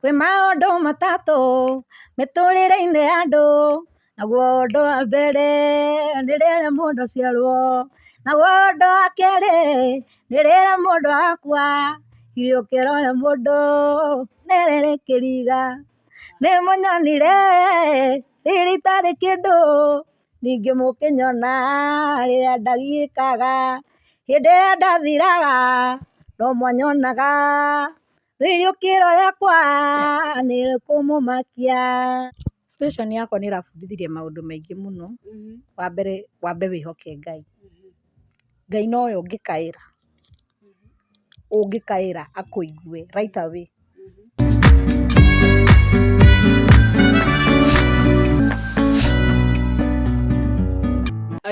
Kwĩ maũndũ matatũ mĩtũrĩre-inĩ ya andũ, naguo ũndũ wa mbere nĩ rĩrĩa mũndũ aciarwo, naguo ũndũ wa kerĩ nĩ rĩrĩa mũndũ akua, iriũkĩro rĩa mũndũ nĩ rĩrĩ kĩriga, nĩmũnyonire rita rĩ kĩndũ, ningĩ mũkĩnyona rĩrĩa ndagiĩkaga, hĩndĩ ĩrĩa ndathiraga no mwanyonaga, iriũkĩro rĩakwa nĩ rĩkũmũmakia. Situation yakwa nĩ ĩrabundithirie maũndũ maingĩ mũno. Wa mbere wambe wĩhoke Ngai. Ngai nowe ũngĩkaĩra akũigue right away.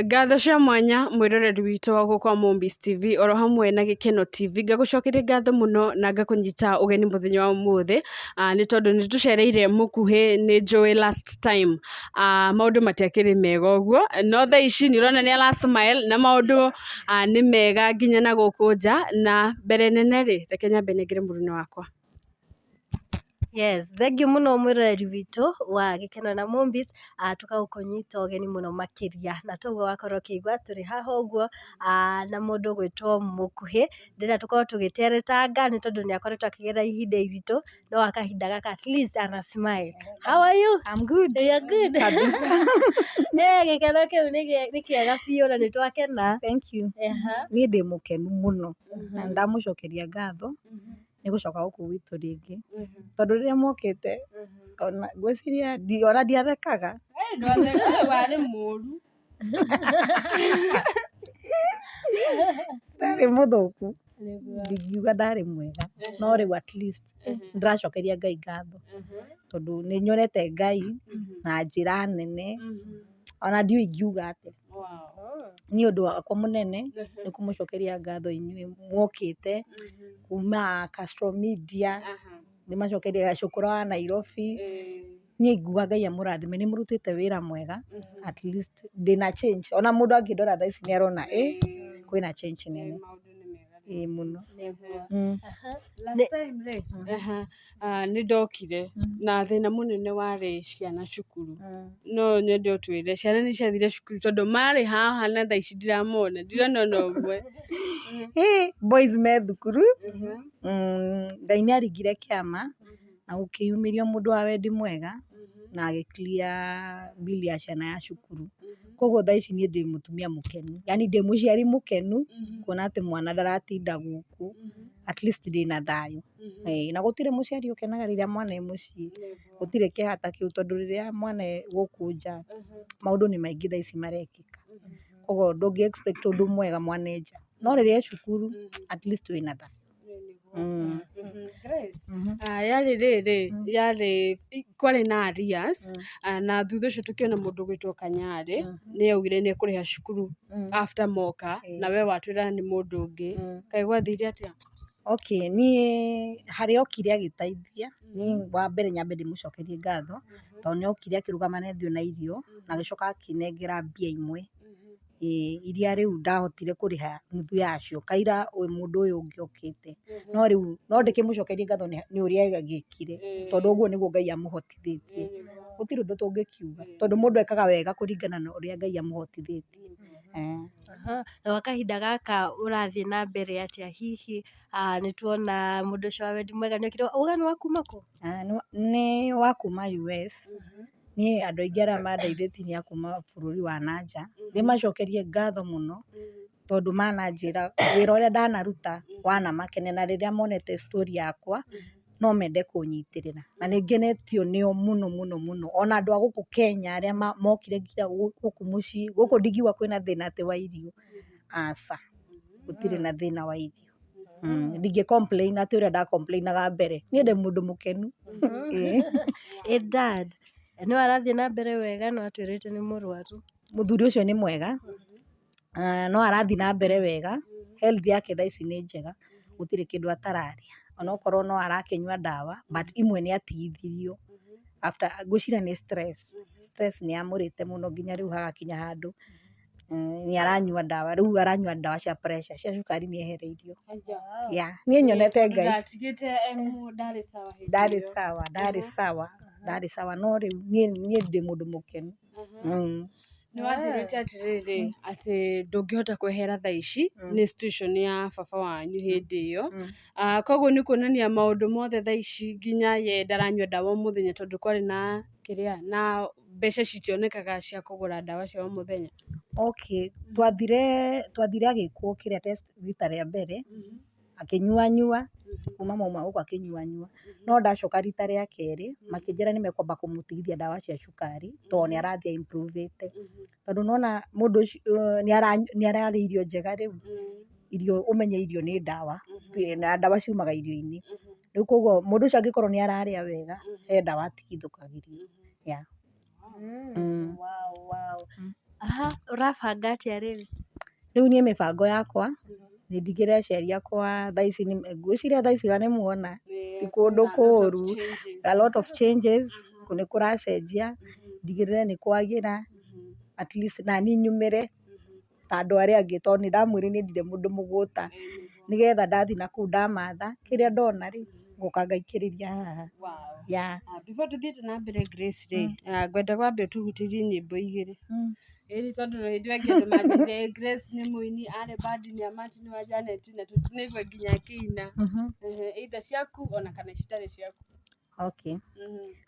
Ngatho cia mwanya mwĩroreri witũ wa gũkũ Mombis TV oro hamwe na Gĩkeno TV, ngagũcokeria ngatho mũno na ngakũnyita ũgeni mũthenya wa ũmũthĩ, nĩ tondũ nĩ tũcereire mũkuhĩ. Nĩ njũĩ last time maũndũ matiakĩrĩ mega ũguo, no thaa ici nĩ ũrona nĩ ara smile na maũndũ nĩ mega nginya na gũkũ nja. Na mbere nene rĩ, reke nyambe nengere mũruna wakwa. Yes, thengiũ mũno mwĩroreri witũ wa Gĩkeno na Mombis, tũgagũkũnyita ũgeni mũno makĩria, na toguo wakorwo ũkĩigua tũrĩ haha ũguo na mũndũ ũgwĩtwo Mũkuhĩ, ndĩrenda tũkorwo tũgĩteretanga nĩ tondũ nĩ akoretwo akĩgerera ihinda iritũ, no kahinda gaka at least ana smile. How are you? I'm good. You're good. Gĩkeno kĩu nĩ kĩega biũ na nĩ twakena. Thank you. Niĩ ndĩ mũkenu mũno na ndamũcokeria ngatho nĩ gũcoka gũkũ gwitũ rĩngĩ, tondũ rĩrĩa mokĩte ona ngwĩciria ona ndiathekaga. Warĩ mũru. Ndarĩ mũthũku, ndingiuga ndarĩ mwega, no rĩu at least ndĩracokeria Ngai ngatho, tondũ nĩ nyonete Ngai na njĩra nene, ona ndiũĩ ingiuga atĩa. Niĩ ũndũ wakwa mũnene nĩ kũmũcokeria ngatho inyuĩ mwokĩte kuma Castro Media, nĩ macokeria Gacũkũra wa Nairobi. Niĩ nguga Ngai amũrathime, nĩ mũrutĩte wĩra mwega, at least ndĩna change. Ona mũndũ angĩndora thaa ici nĩ arona kwĩna change nene mũno. Last time rĩ, nĩ ndokire na thĩna mũnene warĩ ciana cukuru, no nyende ũtwĩre ciana nĩ ciathire cukuru, tondũ marĩ haha na thaa ici ndiramona, ndirona ona ũmwe. Boys me thukuru, Ngai nĩ aringire kĩama na gũkĩyumĩrio mũndũ wa wendi mwega na agĩ clear bill ya ciana ya cukuru. Koguo thaa ici niĩ ndĩ mũtumia mũkenu, yani ndĩ mũciari mũkenu kuona atĩ mwana ndaratinda gũkũ, at least ndĩna thayũ. Na gũtirĩ mũciari ũkenaga rĩrĩa mwana e mũciĩ, gũtirĩ kĩhata kĩu, tondũ rĩrĩa mwana e gũkũ nja maũndũ nĩ maingĩ thaa ici marekĩka, koguo ndũngĩ expect ũndũ mwega mwana e nja, no rĩrĩa e cukuru at least wĩna thayũ. Yarĩ rĩrĩ, kwarĩ na arrears, na thutha ũcio tũkĩona mũndũ ũgwĩtwo Kanyarĩ nĩ augire nĩ ekũrĩha cukuru after moka, na we watwĩra nĩ mũndũ ũngĩ, kaĩ gwathire atĩa? Okay, niĩ harĩa okire agĩteithia, niĩ wa mbere nyambe ndĩmũcokerie ngatho, tondũ nĩ okire akĩrugama na ethiũ na irio na agĩcoka akĩnengera mbia imwe iria rĩu ndahotire kũrĩha nuthu yacio kaira mũndũ ũyũ ũngĩ okĩte, no rĩu no ndĩkĩmũcokerie ngatho nĩ ũrĩa agĩkire, tondũ ũguo nĩguo Ngai amũhotithĩtie, gũtirĩ ũndũ tũngĩkiuga, tondũ mũndũ ekaga wega kũringana na ũrĩa Ngai amũhotithĩtie. Na gwa kahinda gaka ũrathiĩ na mbere atĩa hihi, nĩ tuona mũndũ ũcio wa wendi mwega nĩ okire, uga nĩ wa kuma kũ? Nĩ wa kuma US. Niĩ andũ aingĩ arĩa mandeithĩtie nĩ a kuma bũrũri wa nanja, ndĩmacokerie ngatho mũno, tondũ mananjĩra wĩra ũrĩa ndanaruta wanamakenia, na rĩrĩa monete story yakwa no mende kũnyitĩrĩra, na nĩ ngenetio nĩo mũno mũno mũno. Ona andũ a gũkũ Kenya arĩa mokire nginya gũkũ mũciĩ, gũkũ ndingiuga kwĩna thĩna atĩ wa irio, aca gũtirĩ na thĩna wa irio. Ndingĩ complain atĩ ũrĩa nda complainaga mbere, niĩ ndĩ mũndũ mũkenu. Dad, nĩ warathiĩ na mbere wega, no atwĩrĩte nĩ mũrwaru. Mũthuri ũcio nĩ mwega, no arathiĩ na mbere wega, health yake thaa ici nĩ njega, gũtirĩ kĩndũ atararĩa, onokorwo no arakĩnyua ndawa, but imwe nĩ atigithirio after, ngwĩciria nĩ stress nĩ yamũrĩte mũno nginya rĩu hagakinya handũ nĩ aranyua ndawa rĩu aranyua ndawa cia pressure cia cukari nĩ ehereirio niĩ nyonete Ngai ndatigĩte ndarĩ sawa hĩndĩ ndarĩ ĩyo. sawa ndarĩ sawa no rĩu niĩ ndĩ mũndũ mũkenu. Nĩ wanjĩrĩte atĩrĩrĩ atĩ ndũngĩhota kwehera thaa ici nĩ situation ya baba wanyu hĩndĩ ĩyo, koguo nĩ kuonania maũndũ mothe thaa ici nginya ye ndaranyua ndawa o mũthenya tondũ kwarĩ na kĩrĩa na mbeca citionekaga cia kũgũra ndawa cia o mũthenya. Okay, twathire agĩkwo kĩrĩa test rita rĩa mbere akĩnyuanyua kuma mauma gũkũ akĩnyuanyua no ndacoka rita rĩa kerĩ makĩnjĩra nĩ mekwamba kũmũtigithia ndawa cia cukari tondũ nĩ arathiĩ improvĩte tondũ nĩwona mũndũ ũcio nĩ ararĩa irio njega rĩu irio ũmenye irio nĩ ndawa na ndawa ciumaga irio-inĩ rĩu koguo mũndũ ũcio angĩkorwo nĩ ararĩa wega he ndawa atigithũkagĩrio. Ũrabanga atĩa rĩu? Rĩu niĩ mĩbango yakwa nĩ ndigĩre aciari akwa thaa ici ngwĩciria thaa ici nĩ muona ti kũndũ kũũru, a lot of changes nĩ kũracenjia ndigĩrĩre nĩ kwagĩra at least nani nyumĩre ta andũ arĩa angĩ tondũ nĩ ndamwĩrire nĩ ndirĩ mũndũ mũgũta nĩgetha ndathiĩ na kũu ndamatha kĩrĩa ndona rĩ ngoka ngaikĩrĩria haha. Before tuthiĩte na mbere Grace rĩ ngwenda kwamba ũtũhutĩrie nyĩmbo igĩrĩ ĩni tondũ hĩndĩ ĩyo angĩ andũ manjĩrĩire Grace nĩ mũini arĩ bandi nĩ Amati nĩ wa Janet na tũtinaigue nginya akĩina either ciaku ona kana citarĩ ciaku. Okay.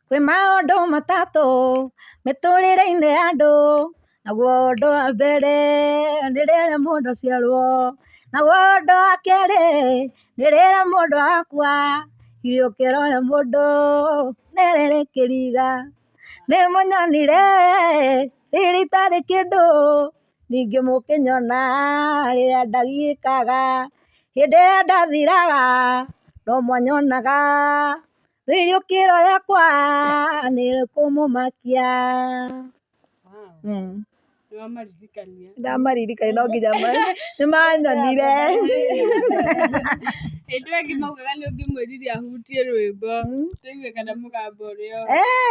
Kwĩ maũndũ matatũ mĩtũrĩre-inĩ ya andũ naguo ũndũ wa mbere nĩ rĩrĩa mũndũ aciarwo naguo ũndũ wa kerĩ nĩ rĩrĩa mũndũ akua iriũkĩro rĩa mũndũ nĩ rĩrĩ kĩriga nĩ mũnyonire rĩtarĩ kĩndũ ningĩ mũkĩnyona rĩrĩa ndagiĩkaga hĩndĩ ĩrĩa ndathiraga no mwanyonaga rĩriũkĩro rĩakwa nĩ rĩkũmũmakia. Ndamaririkania no nginya nĩ manyonire hĩndĩ ĩyo angĩ maugaga nĩ ũngĩmwĩrire ahutie rwĩmbo tũigue kana mũgambo ũrĩa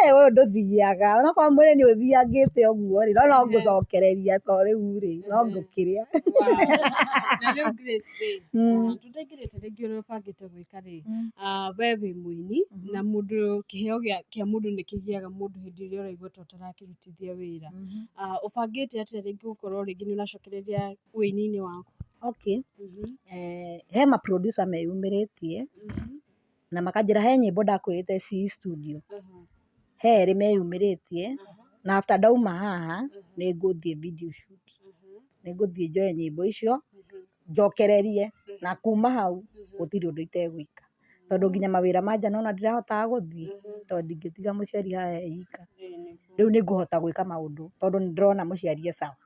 ũyũ ndũthiaga onakorwo mwĩrĩ nĩ ũthiangĩte ũguo rĩ no ngũcokereria to rĩu rĩ no ngũkĩrĩa. Na rĩu Grace tũtaingĩrĩte rĩngĩ ũrĩa ũbangĩte gwĩka rĩ we wĩ mũini na mũndũ kĩheo kĩa mũndũ nĩ kĩgiaga mũndũ hĩndĩ ĩrĩa ũraigua ta ũtarakĩrutithia wĩra ũbangĩte atĩa rĩngĩ gũkorwo rĩngĩ nĩ ũracokereria wĩini-inĩ waku? Okay. He ma producer meyumĩrĩtie na makanjĩra he nyĩmbo ndakwĩrĩte ci studio he erĩ meyumĩrĩtie na after ndauma haha nĩ ngũthiĩ video shoot nĩ ngũthiĩ njoe nyĩmbo icio njokererie na kuma hau gũtirĩ ũndũ itegwĩka tondũ nginya mawĩra ma nja nona ndĩrahotaga gũthiĩ tondũ ndingĩtiga mũciari haha e ika rĩu nĩ ngũhota gwĩka maũndũ tondũ nĩ ndĩrona mũciari e sawa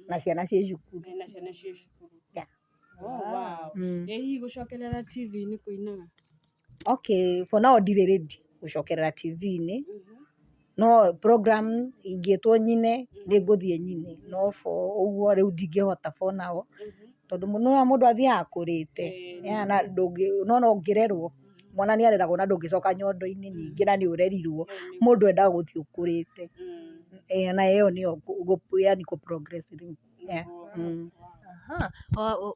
na ciana ciĩ cukuru. Ĩ hihi gũcokerera TV-inĩ kũinaga? Okay, for now ndirĩ ready gũcokerera TV-inĩ no program ingĩtwo nyine nĩ ngũthiĩ nyine no for ũguo rĩu ndingĩhota for now tondũ mũndũ athiaga akũrĩte na no ũngĩrerwo mwana nĩ areragwo na ndũngĩcoka nyondo-inĩ ningĩ na nĩ ũrerirwo mũndũ endaga gũthiĩ ũkũrĩte na ĩyo nĩyo yani kũ progress rĩu.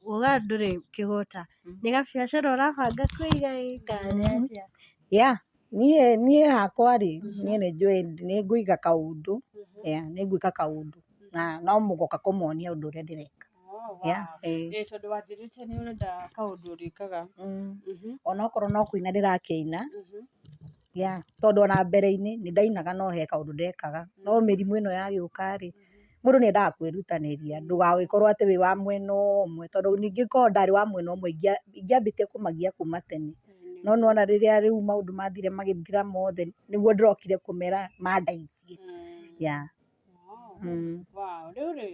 Uga ndũrĩ kĩgũta nĩ gabiacara ũrabanga kũiga kana atĩa? Niĩ hakwa rĩ niĩ nĩ njũĩ nĩ ngũiga kaũndũ nĩ ngwĩka kaũndũ na no mũgoka kũmonia ũndũ ũrĩa ndĩreka. Tondũ wanjĩrĩte nĩ ũrenda kaũndũ ũrĩkaga onakorwo no kũina ndĩrakĩina tondũ ona mbere-inĩ nĩ ndainaga no he kaũndũ ndekaga no mĩrimũ ĩno yagĩũka rĩ mũndũ nĩ endaga kwĩrutanĩria ndũgagĩkorwo atĩ wĩ wa mwena ũmwe tondũ ningĩ korwo ndarĩ wa mwena ũmwe ingĩambĩtie kũmagia kuma tene no nĩwona rĩrĩa rĩu maũndũ mathire magĩthira mothe nĩguo ndĩrokire kũmera mandeithie. Rĩu rĩ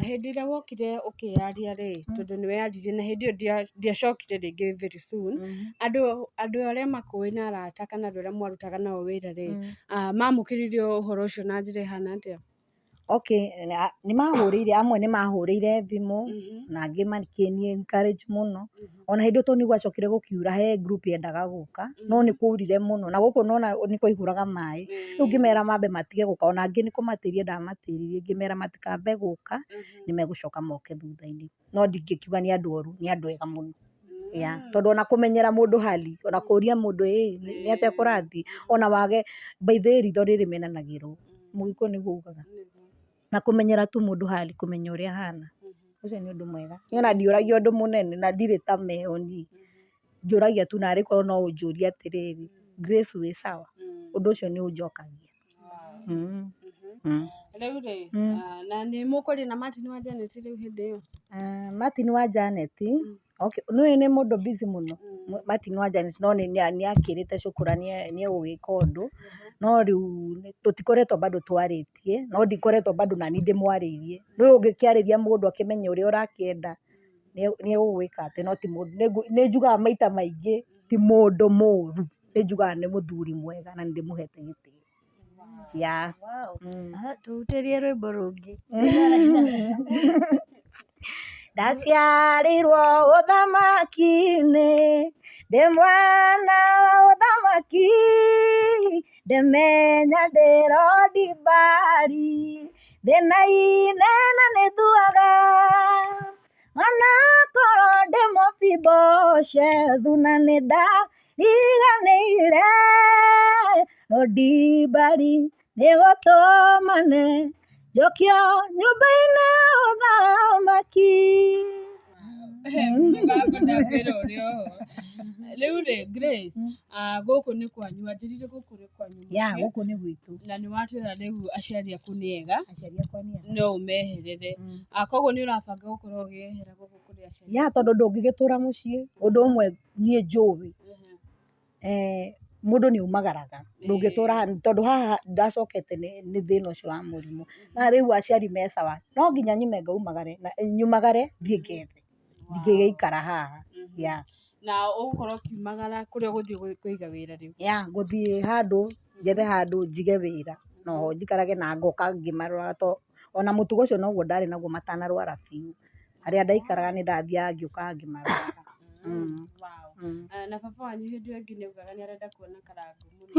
hĩndĩ ĩrĩa wokire ũkĩyaria rĩ tondũ nĩ weyaririe na hĩndĩ ĩyo ndiacokire rĩngĩ very soon andũ arĩa makũĩ na arata kana andũ arĩa mwarutaga nao wĩra rĩ mamũkĩrire ũhoro ũcio na njĩra ĩhana atĩa? Okay, nĩ mahũrĩire, amwe nĩ mahũrĩire thimũ na angĩ makĩni encourage mũno. Ona hĩndĩ to nĩ gwacokire gũkiura he group yendaga gũka, no nĩ kwaurire mũno na gũkũ nona nĩ kwaihũraga maĩ. Rĩu ngĩmera mambe matige gũka, ona angĩ nĩ kũmatĩria ndamatĩririe, ngĩmera matikambe gũka nĩ megũcoka moke thutha-inĩ. No ndingĩkiuga nĩ andũ oru, nĩ andũ ega mũno. Tondũ ona kũmenyera mũndũ hali, ona kũria mũndũ nĩ atĩa kũrathiĩ, ona wage by the way ritho rĩmenanagĩrwo, Mũgĩkũyũ nĩguo ugaga. Na kũmenyera tu mũndũ hali, kũmenya ũrĩa ahana. Ũcio nĩ ũndũ mwega. Niĩ ona ndiũragia ũndũ mũnene na ndirĩ ta meoni. Njũragia tu narĩ korwo no ũnjũrie atĩrĩrĩ, Grace wĩ sawa? Ũndũ ũcio nĩ ũnjokagia. Rĩu rĩ, na nĩ mũkũrĩ na Martin wa Janet rĩu hĩndĩ ĩyo? Martin wa Janet, okay, nĩwe nĩ mũndũ busy mũno. Martin wa Janet no nĩ akĩrĩte cukura nĩ egũgĩka ũndũ, no rĩu tũtikoretwo bado twarĩtie, no ndikoretwo bado nani ndĩmwarĩirie. Rĩu ũngĩkĩarĩria mũndũ akĩmenye ũrĩa ũrakĩenda nĩ egũgwĩka atĩ, no ti mũndũ, nĩ njugaga maita maingĩ ti mũndũ mũru, nĩ njugaga nĩ mũthuri mwega na nĩ ndĩmũhete gĩtĩo. Tũrutĩrie rwĩmbo rũngĩ. Ndaciarĩirwo ũthamaki-inĩ, ndĩ mwana wa ũthamaki, ndĩmenya ndĩ Lodi Mbari, thĩna inene nĩ thuaga, ona korwo ndĩ Mephibosheth na nĩ ndariganĩire, Lodi Mbari nĩ gũtũmane njokio nyũmba-inĩ ya ũthamaki. Rĩu rĩ Grace, gũkũ nĩ kwanyu, wanjĩrire gũkũ nĩ kwanyu? Gũkũ nĩ gwitũ. Na nĩ watwĩra rĩu aciari aku nĩ ega, Aciari akwa nĩ ega, no ũmeherere. Koguo nĩ ũrabanga gũkorwo ũkĩehera gũkũ kũrĩ aciari? Tondũ ndũngĩgĩtũra mũciĩ, ũndũ ũmwe niĩ njũĩ, mũndũ nĩ umagaraga, ndũngĩtũra tondũ haha ndacokete nĩ thĩna ũcio wa mũrimũ. Na rĩu aciari me sawa, no nginya nyume ngaumagare, nyumagare thiĩ ngethe, ndingĩgĩikara haha. Na ũgũkorwo ũkiumagara kũrĩa ũgũthiĩ kũiga wĩra rĩu? Ngũthiĩ handũ njethe handũ njige wĩra, noho njikarage na ngoka ngĩmaroraga, to ona mũtugo ũcio noguo ndarĩ naguo matanarwara biũ. Harĩa ndaikaraga nĩ ndathiaga ngĩũkaga ngĩmaroraga. Na baba wanyu hĩndĩ ĩyo ĩngĩ nĩ augaga nĩ arenda kuona Karangũ mũno?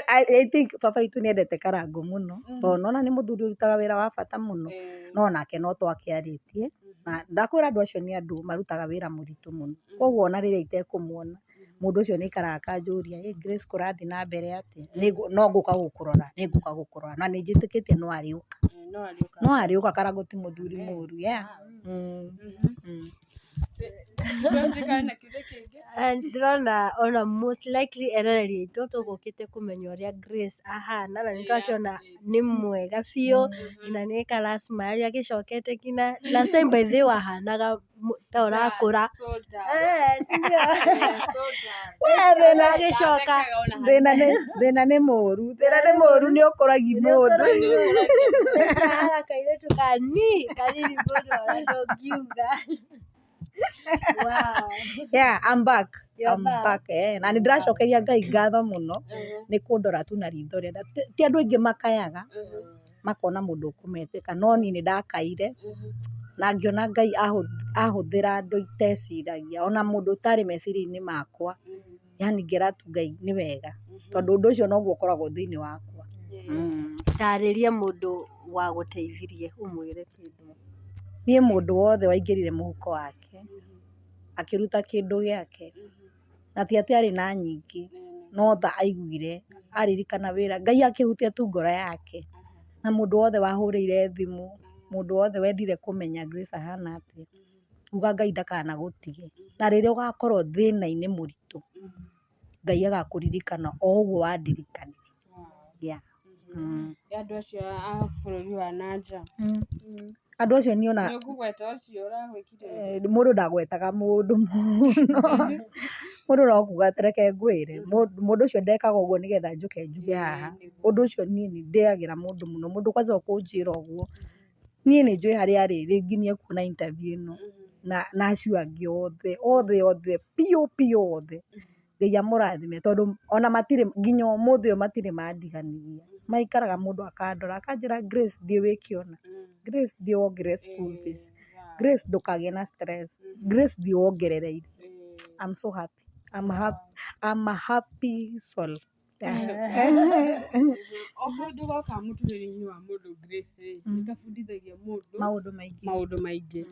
I think baba witũ nĩ endete Karangũ mũno, tondũ nona nĩ mũthuri ũrutaga wĩra wa bata mũno, no nake no twakĩarĩtie, na ndakwĩra andũ acio nĩ andũ marutaga wĩra mũritũ mũno. Koguo ona rĩrĩa itekũmuona, mũndũ ũcio nĩ aikaraga akanjũria, Grace kũrathiĩ na mbere atĩa? No ngũka gũkũrora, nĩ ngũka gũkũrora, na nĩ njĩtĩkĩtie no arĩũka. No arĩũka, Karangũ ti mũthuri mũru. Ndĩrona ona most likely eroreri aitũ tũgũkĩte kũmenya ũrĩa Grace ahana, na nĩ twakĩona nĩ mwega biũ, nginya nĩ karacimari agĩcokete nginya last time by the way wahanaga ta ũrakũra. Thĩna agĩcoka, Thĩna nĩ mũru, nĩ ũkũragi mũndũ. Kairĩtu kanini mũno ona ndũngiuga. I'm back. Na nĩ ndĩracokeria Ngai ngatho mũno nĩ kũndora tu na ritho rĩega. Ti andũ aingĩ makayaga, makona mũndũ ũkũmetĩka, no niĩ nĩ ndakaire na ngĩona Ngai ahũthĩra andũ iteciragia, ona mũndũ ũtarĩ meciria-inĩ makwa, ngera tu Ngai nĩ wega, tondũ ũndũ ũcio noguo ũkoragwo thĩinĩ wakwa. Tarĩria mũndũ wa gũteithirie, ũmwĩre kĩndũ. Niĩ mũndũ wothe waingĩrire mũhuko wake akĩruta kĩndũ gĩake, na ti atĩ arĩ na nyingĩ, no tha aiguire aririkana wĩra, Ngai akĩhutia tu ngoro yake. Na mũndũ wothe wahũrĩire thimũ, mũndũ wothe wendire kũmenya Grace ahana atĩa, uga Ngai ndakanagũtige, na rĩrĩa ũgakorwo thĩna-inĩ mũritũ, Ngai agakũririkana o ũguo wandirikanire. Andũ acio a bũrũri wa nanja, andũ acio niĩ ona mũndũ ndagwetaga mũndũ mũno, mũndũ no kuga atĩ reke ngwĩre, mũndũ ũcio ndekaga ũguo nĩgetha njũke njuge haha. Ũndũ ũcio niĩ nĩ ndĩagĩra mũndũ mũno, mũndũ kwanza ũkũnjĩra ũguo, niĩ nĩ njũĩ harĩa arĩ rĩngĩ nĩ ekuona interview ĩno, na acio angĩ othe biũ othe, Ngai amũrathime, tondũ ona matirĩ nginya ũmũthĩ ũyũ matirĩ mandiganĩria. maikaraga mũndũ akandora akanjĩra Grace thiĩ wĩkĩona, Grace thiĩ wongerere school fees, Grace ndũkagĩe na stress, Grace thiĩ wongerere irio. I'm so happy. I'm a happy soul. Kaũndũ goka mũtũrĩre-inĩ wa mũndũ Grace nĩgabundithagia mũndũ maũndũ maingĩ.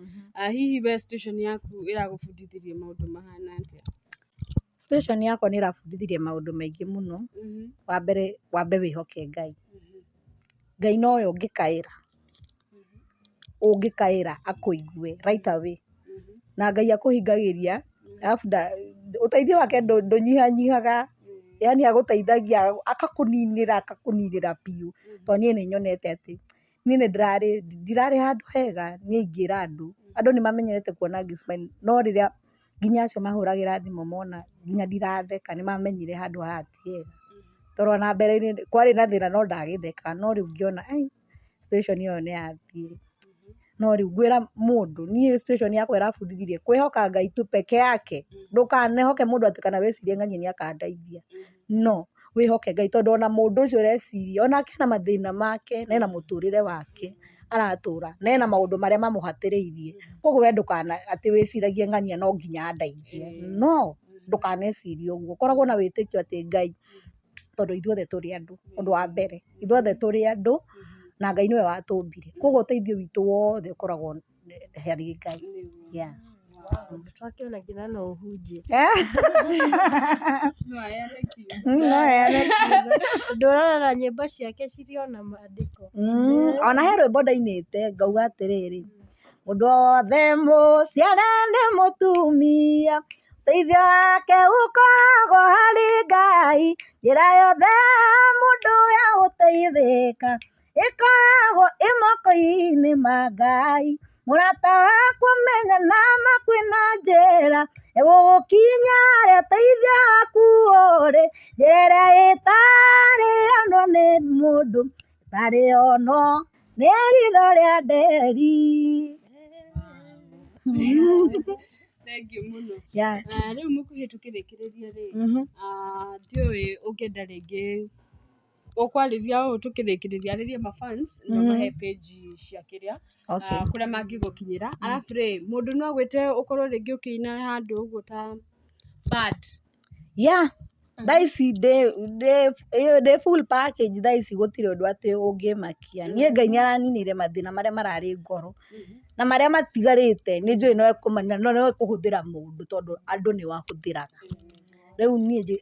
Hihi we situation yaku ĩragũbundithirie maũndũ mahana atĩa? Situation yakwa nĩ ĩrabundithirie maũndũ maingĩ mũno. Wambe wĩhoke Ngai. Ngai nowe ũngĩkaĩra akũigue right away. Na Ngai akũhingagĩria, alafu ũteithio wake ndũnyihanyihaga, yani agũteithagia akakũninĩra biũ. Tondũ niĩ nĩnyonete atĩ niĩ ndirarĩ handũ hega, niĩ ingĩra andũ nĩmamenyerete kuona ngĩ-smile, no rĩrĩa nginya acio mahũragĩra thimũ mona nginya ndiratheka nĩmamenyire handũ haha ti hega. Tondũ ona mbere-inĩ kwarĩ na thĩna no ndagĩtheka, no rĩu ngĩona situation ĩyo nĩyathira. No rĩu ngwĩra mũndũ niĩ situation yakwa ĩrabundithirie kwĩhoka Ngai tu peke yake. Ndũkanehoke mũndũ atĩ kana wĩcirie Ngai nĩakandeithia. No, wĩhoke Ngai tondũ ona mũndũ ũcio ũreciria onake ena mathĩna make na ena mũtũrĩre wake aratũra na ena maũndũ marĩa mamũhatĩrĩirie. Koguo we ndũkana atĩ wĩciragie ng'ania no nginya andeithie. No, ndũkanecirie ũguo. Koragwo na wĩtĩkio atĩ Ngai, tondũ ithuothe tũrĩ andũ, ũndũ wa mbere ithuothe tũrĩ andũ na Ngai nĩwe watũmbire. Koguo ũteithio witũ wothe ũkoragwo harĩ Ngai. Yeah. Twakiona nginya no ũhunjie. Ndũrora nyĩmbo ciake cirĩ ona maandĩko. Ona he rwĩmbo ndainĩte ngauga atĩrĩrĩ, mũndũ wothe mũciare nĩ mũtumia, ũteithio wake ũkoragwo harĩ Ngai, njĩra yothe mũndũ ya gũteithĩka ĩkoragwo ĩ moko-inĩ ma Ngai. Mũrata wakwa menya na makwĩna njĩra egũgũkinya harĩa ũteithio waku ũrĩ, njĩra ĩrĩa ĩtarĩonwo nĩ mũndũ, ĩtarĩonwo nĩ ritho rĩa nderi. Thengiũ mũno. Yeah. Rĩu mũkuhĩ tũkĩrĩkĩrĩria rĩ, ndiũĩ ũngĩenda rĩngĩ ũkwarĩria ũũ tũkĩrĩkĩrĩria arĩrie mafans na mahe page cia kĩrĩa kũrĩa mangĩgũkinyĩra. Alafu rĩ, mũndũ no agwĩte ũkorwo rĩngĩ ũkĩina handũ ũguo ta band. Yeah. Thaa ici ndĩ full package, thaa ici gũtirĩ ũndũ atĩ ũngĩmakia. Niĩ Ngai nĩaraninĩire mathĩna marĩa mararĩ ngoro na marĩa matigarĩte nĩnjũĩ no ekũmanina no ekũhũthĩra mũndũ tondũ andũ nĩwahũthĩraga. Rĩu niĩ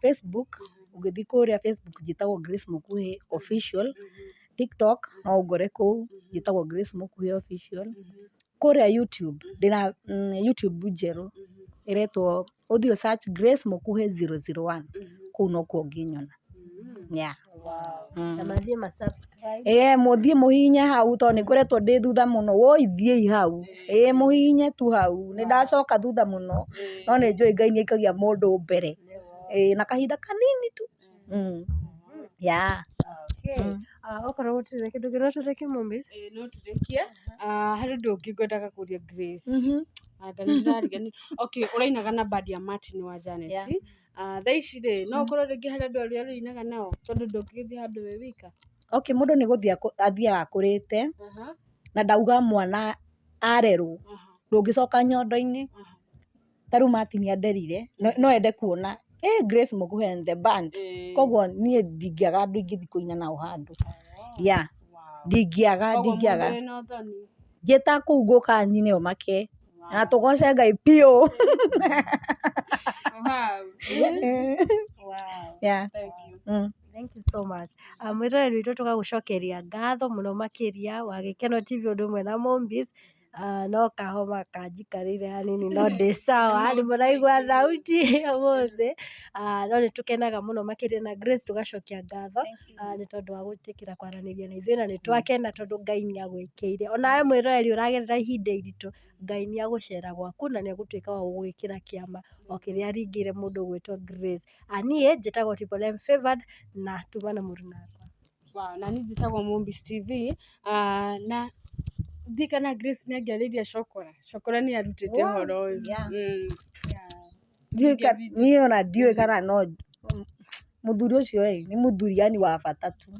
Facebook, ũngĩthiĩ kũrĩa Facebook njĩtagwo Grace Mũkuhĩ Official, TikTok no ũngore kũu njĩtagwo Grace Mũkuhĩ Official. Kũrĩa YouTube ndĩna YouTube njerũ ĩretwo ũthiĩ search Grace Mũkuhĩ 001, kũu nokuo ũngĩnyona. Yeah. Na mathiĩ ma-subscribe. Mũthiĩ mũhinye hau tondũ nĩngoretwo ndĩ thutha mũno. Woi thiĩi hau. Mũhinye tu hau. Nĩndacoka thutha mũno no nĩnjũĩ Ngai nĩaikagia mũndũ mbere. Na kahinda kanini tu. Yeah. Okorwo gũtirĩ kĩndũ kĩrĩa tũreke Mombis. No tũrĩkie. Harĩ ũndũ ũngĩ ngwendaga kũria Grace. Okay, ũrainaga na band ya Martin wa Janet. Thaa ici rĩ, no ũkorwo rĩngĩ harĩ andũ arĩa ũrĩinaga nao tondũ ndũngĩgĩthiĩ handũ wĩ wika. Okay, mũndũ nĩgũthiĩ athiaga akũrĩte na ndauga mwana arerwo ndũngĩcoka nyondo-inĩ. Ta rĩu Martin anderire no ende kuona Grace Mũkuhĩ and the band. Koguo niĩ ndingĩaga andũ ingĩthiĩ kũina nao handũ. Yeah. Ndingĩaga. Njĩta kũu ngũka nyine o make na tũgoce Ngai piũ. Yeah. Thank you so much. Mwĩroreri witũ tũgagũcokeria ngatho mũno makĩria wa Gĩkeno TV ũndũ ũmwe na Mombis. No kahoma kanjikarĩire hanini no ndĩ sawa, nĩmũraigua thauti ũmũthĩ. No nĩtũkenaga mũno makĩria na Grace tũgacokia ngatho nĩ tondũ wa gwĩtĩkĩra kwaranĩria na ithuĩ na nĩtwakena tondũ Ngai nĩagwĩkĩire. Onawe mwĩroreri ũragerera ihinda iritũ, Ngai nĩagũcera gwaku na nĩagũtuĩka wa gũgwĩkĩra kĩama o kĩrĩa aringĩire mũndũ ũgwĩtwo Grace. Niĩ njĩtagwo Triple M Favored na tuma na mũruna wakwa. Na niĩ njĩtagwo Mombis TV na ndikana Grace nĩangĩarĩria Cokora nĩarutĩte ũhoro ũyũ. Niĩ ona ndiũĩ kana no Mũthuri ũcio nĩ mũthuri yani wa bata tu.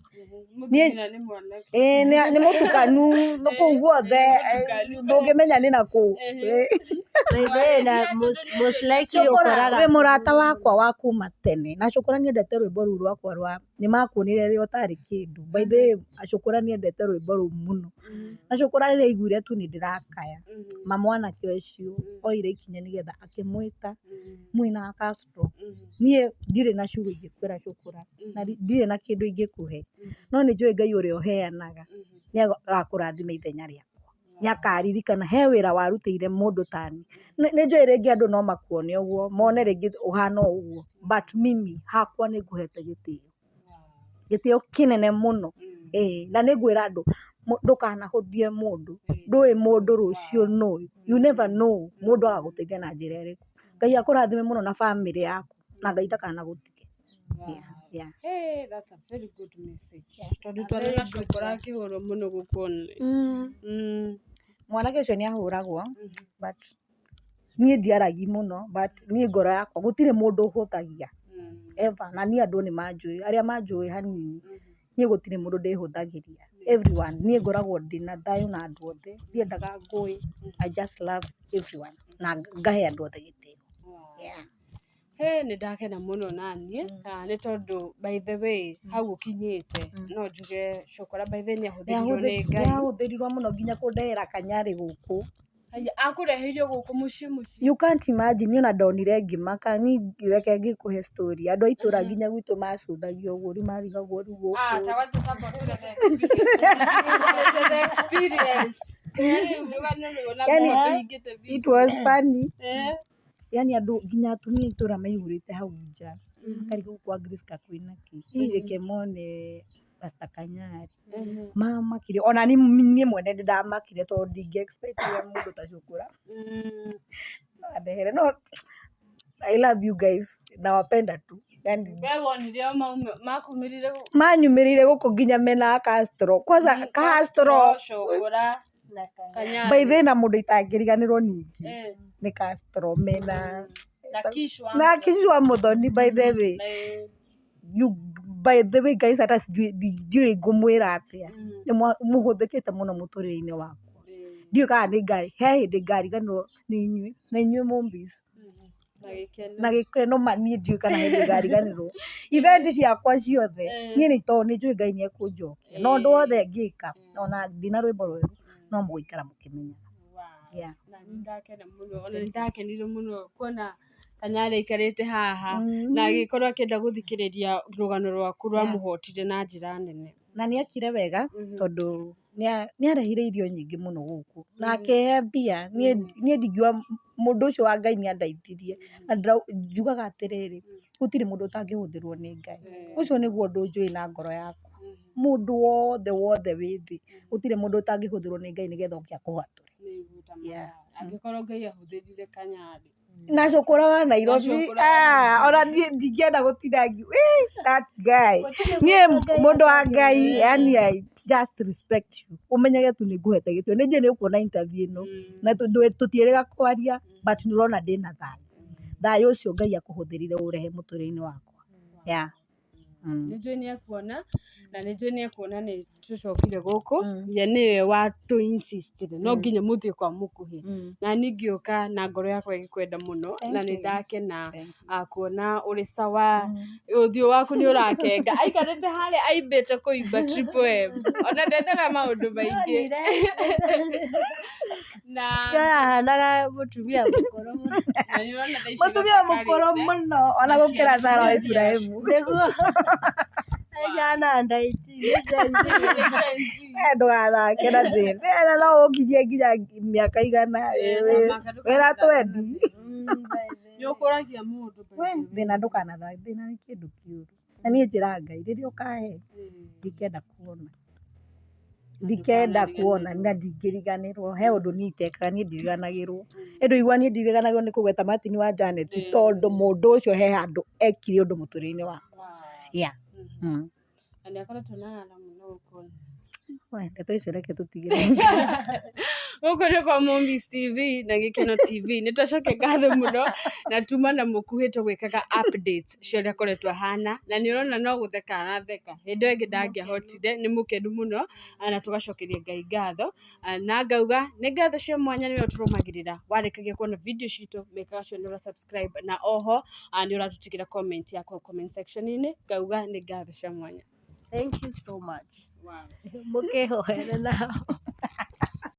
Mũthuri na nĩ mwanake. Nĩ mũtukanu nĩ kũu guothe ndũngĩmenya nĩ nakũu. Most likely ũkoraga wĩ mũrata wakwa wa kuma tene na Cũkũra nĩendete rwĩmbo rũu rwakwa rwa nĩmakuonire rĩrĩa ũtarĩ kĩndũ. By the way Cũkũra nĩendete rwĩmbo rũu mũno na Cũkũra rĩrĩa aiguire tu nĩndĩrakaya mama mwanake ũcio oire ikinya nĩgetha akĩmwĩta mũina wa Castro. Niĩ ndirĩ na ciugo ingĩkwĩra Cũkũra na ndirĩ na kĩndũ ingĩkũhe no nĩnjũĩ Ngai ũrĩa ũheanaga nĩagakũrathima ithenya rĩakwa. Nĩakaririkana he wĩra warutĩire mũndũ tani. Nĩnjũĩ rĩngĩ andũ no makuone ũguo mone rĩngĩ ũhana ũguo but mimi hakwa nĩngũhete gĩtĩo kĩnene mũno. Na nĩngwĩra andũ ndũkanahũthie mũndũ ndũĩ mũndũ rũciũ nũĩ. You never know mũndũ agagũteithia na njĩra ĩrĩkũ. Ngai akũrathime mũno na family yaku na Ngai ndakanagũtige. Hey, that's a very good message. Tondũ twarona Cũkũra akĩhũrwo mũno gũkuona. Mwanake ũcio nĩahũragwo but niĩ ndiaragi mũno but niĩ ngoro yakwa gũtirĩ mũndũ ũhũthagia ever na niĩ andũ nĩmanjũĩ arĩa manjũĩ hanini niĩ gũtirĩ mũndũ ndĩhũthagĩria. Everyone niĩ ngoragwo ndĩna thayũ na andũ othe ndiendaga ngũĩ. I just love everyone na ngahe andũ othe gĩtĩo. Nĩndakena mũno naniĩ nĩ tondũ by the way hau ũkinyĩte no njuge Cũkũra by the way nĩahũthĩrirwo nĩ Ngai. Nĩahũthĩrirwo mũno nginya kũndehera Kanyarĩ gũkũ. Akũreheirio gũkũ mũciĩ. You can't imagine niĩ ona ndonire ngĩmaka reke ngĩkũhe story. Andũ a itũra nginya gwitũ macũthagio ũguo rĩu marigagwo rĩu gũkũ. It was funny. Yani andũ nginya atumia itũra maihũrĩte hau nja makarigwo kwa Grace kwĩna kĩ. Reke mone Pastor Kanyarĩ mamakire ona niĩ mwene nĩndamakire tondũ ndingĩ expectire mũndũ ta Cũkũra andehere. No I love you guys nawapenda tu. Yani manyumĩrĩire gũkũ nginya mena Castro. Kwanza Castro by the way na mũndũ itangĩriganĩrwo ningĩ nĩ Castro mena na Kishwa Muthoni by the way. By the way guys hata ndiũĩ ngũmwĩra atĩa mũhũthĩkĩte mũno mũtũrĩre-inĩ wakwa. Ndiũĩ kana nĩ Ngai he hĩndĩ ngariganĩrwo nĩ inyuĩ na inyuĩ Mombis na gĩkeno ma niĩ ndiũĩ kana hĩndĩ ngariganĩrwo. Event ciakwa ciothe niĩ nĩnjũĩ Ngai nĩekũnjokia na ũndũ wothe ngĩka ona ndina rwĩmbo rwerũ no mũgũikara mũkĩmenyaga. Na nĩndakena mũno ona nĩndakenire mũno kuona Kanyarĩ aikarĩte haha na agĩkorwo akĩenda gũthikĩrĩria rũgano rwaku rwamũhotire na njĩra nene. Na nĩekire wega tondũ nĩarehire irio nyingĩ mũno gũkũ na akĩhe mbia. Niĩ ndingiuga mũndũ ũcio wa Ngai nĩandeithirie na njugaga atĩrĩrĩ gũtirĩ mũndũ ũtangĩhũthĩrwo nĩ Ngai. Ũcio nĩguo ũndũ njũĩ na ngoro yakwa. Mũndũ wothe wĩ thĩ gũtirĩ mũndũ ũtangĩhũthĩrwo nĩ Ngai nĩgetha oke akũhatũre. Angĩkorwo Ngai ahũthĩrire Kanyarĩ na Cũkũra wa Nairobi ona ndingĩenda gũtinda that guy. Niĩ mũndũ wa Ngai yani I just respect you. Ũmenyage tu nĩngũhete gĩtĩo. Nĩnjũĩ nĩũkuona interview ĩno na tũtiĩrĩga kwaria but nĩũrona ndĩna thayũ ũcio Ngai akũhũthĩrire ũrehe mũtũrĩre-inĩ wakwa. Nĩnjũĩ nĩekuona na nĩnjũĩ nĩekuona nĩtũcokire gũkũ ye nĩwe watũ insistire no nginya mũthiĩ kwa mũkuhĩ na niĩ ngĩũka na ngoro yakwa ĩgĩkwenda mũno na nĩndakena kuona ũrĩ sawa. Ũthiũ waku nĩũrakenga aikarĩte harĩa aimbĩte kũimba Triple M ona ndendaga maũndũ maingĩ na ahanaga mũtumia mũkũrũ mũno. Mũtumia mũkũrũ mũno ona gũkĩra Sarah wa Ibrahimu nĩguo Jana ndaiti ndũgathake na thĩna no ũkinyie nginya mĩaka igana wĩra twendi nĩũkũragia mũndũ thĩna ndũkanathake. Thĩna nĩ kĩndũ kĩũru na niĩ njĩra Ngai rĩrĩa ũkahe ndikenda kuona na ndingĩriganĩrwo. He ũndũ niĩ itekaga niĩ ndiriganagĩrwo. Ndũigua niĩ ndiriganagĩrwo nĩ kũgweta Martin wa Janet tondũ mũndũ ũcio he handũ ekire ũndũ mũtũrĩre-inĩ wakwa. Na nĩakoretwo na ara mũno gũkũ. Ndeto icio reke tũtigĩre. Gũkũ nĩ kwa Movies TV na Gĩkeno TV. Nĩ twacokia ngatho mũno na tuma na mũkuhĩ tũgwĩkaga updates cia ũrĩa akoretwo ahana, na nĩ ũrona no gũtheka aratheka. Hĩndĩ ĩyo ĩngĩ ndangĩahotire, nĩ mũkenu mũno na tũgacokeria Ngai ngatho. Na ngauga nĩ ngatho cia mwanya nĩwe tũrũmagĩrĩra warĩkagia kuona video citũ, make sure nĩ ũra subscribe na oho nĩ ũratũtigĩra comment yakwa comment section-inĩ. Ngauga nĩ ngatho cia mwanya. Thank you so much. Wow. Mũkĩhoere nao.